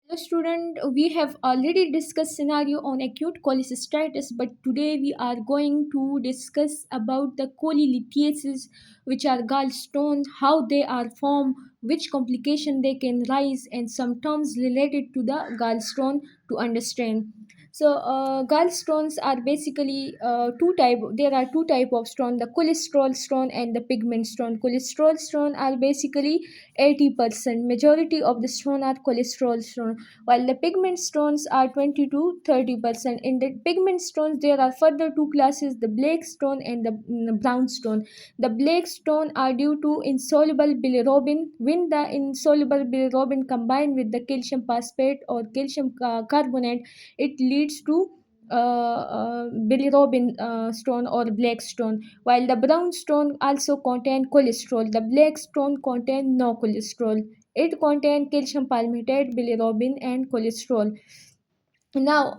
Hello student, we have already discussed scenario on acute cholecystitis, but today we are going to discuss about the cholelithiasis, which are gallstones, how they are formed, which complication they can rise, and some terms related to the gallstone to understand. So gallstones are basically two type. There are two type of stone: the cholesterol stone and the pigment stone. Cholesterol stone are basically 80%. Majority of the stone are cholesterol stone, while the pigment stones are 20 to 30%. In the pigment stones, there are further two classes: the black stone and the brown stone. The black stone are due to insoluble bilirubin. When the insoluble bilirubin combine with the calcium phosphate or calcium carbonate, it leads to bilirubin stone or black stone, while the brown stone also contain cholesterol. The black stone contain no cholesterol. It contains calcium palmitate, bilirubin, and cholesterol. Now,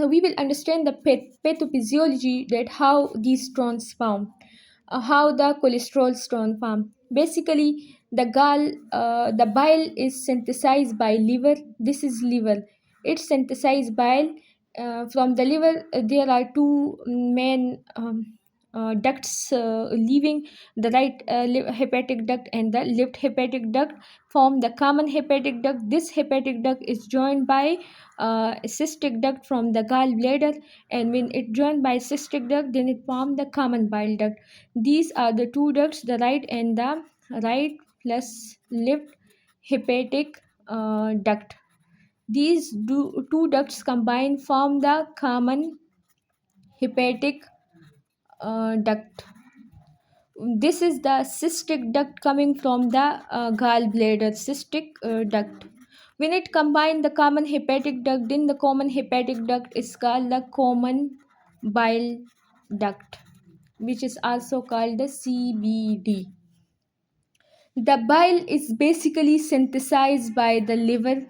we will understand the pathophysiology, that how these stones form, how the cholesterol stone form. Basically, the bile is synthesized by liver. This is liver. It synthesized bile from the liver. There are two main ducts leaving the right hepatic duct and the left hepatic duct form the common hepatic duct. This hepatic duct is joined by cystic duct from the gallbladder, and when it joined by cystic duct, then it formed the common bile duct. These are the two ducts, the right and the right plus left hepatic duct. These two ducts combined form the common hepatic duct. This is the cystic duct coming from the gallbladder, cystic duct. When it combines the common hepatic duct, then the common hepatic duct is called the common bile duct, which is also called the CBD. The bile is basically synthesized by the liver,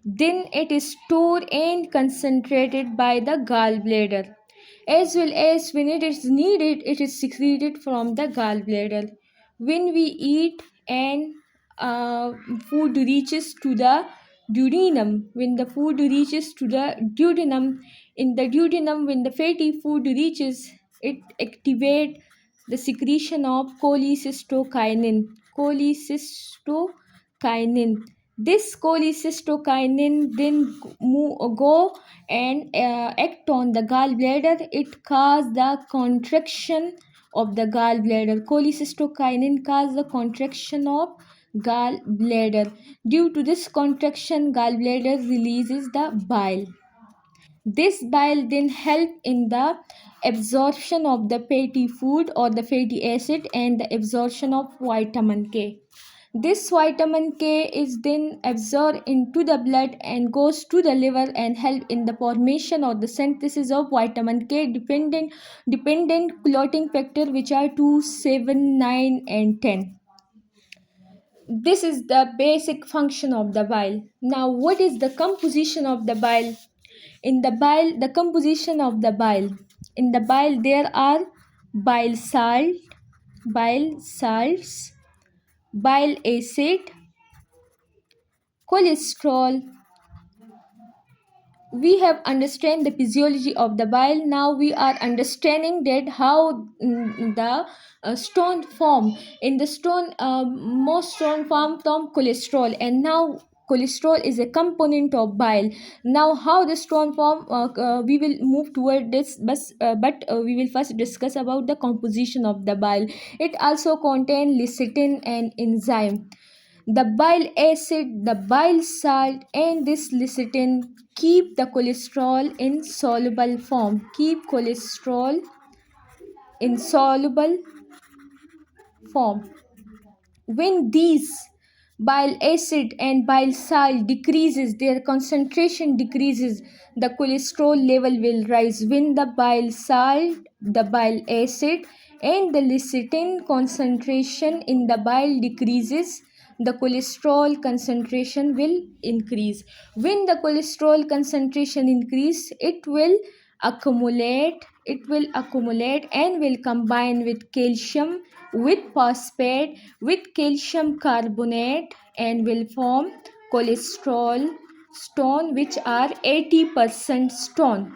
then it is stored and concentrated by the gallbladder, as well as when it is needed, it is secreted from the gallbladder. When we eat and food reaches to the duodenum, when the food reaches to the duodenum, in the duodenum, when the fatty food reaches, it activates the secretion of cholecystokinin. Cholecystokinin. This cholecystokinin then go and act on the gallbladder. It causes the contraction of the gallbladder. Cholecystokinin causes the contraction of gallbladder. Due to this contraction, gallbladder releases the bile. This bile then help in the absorption of the fatty food or the fatty acid and the absorption of vitamin K. This vitamin K is then absorbed into the blood and goes to the liver and help in the formation or the synthesis of vitamin K dependent clotting factor, which are 2, 7, 9, and 10. This is the basic function of the bile. Now, what is the composition of the bile? In the bile, the composition of the bile. In the bile, there are bile salt, bile salts, bile acid, cholesterol. We have understand the physiology of the bile. Now we are understanding that how the stone form. In the stone, most stone form from cholesterol, and now cholesterol is a component of bile. Now how the stone form, we will move toward this, but we will first discuss about the composition of the bile. It also contain lecithin and enzyme. The bile acid, the bile salt, and this lecithin keep the cholesterol in soluble form. Keep cholesterol in soluble form. When these bile acid and bile salt decreases, their concentration decreases, the cholesterol level will rise. When the bile salt, the bile acid, and the lecithin concentration in the bile decreases, the cholesterol concentration will increase. When the cholesterol concentration increase, it will accumulate and will combine with calcium, with phosphate, with calcium carbonate, and will form cholesterol stone which are 80% stone.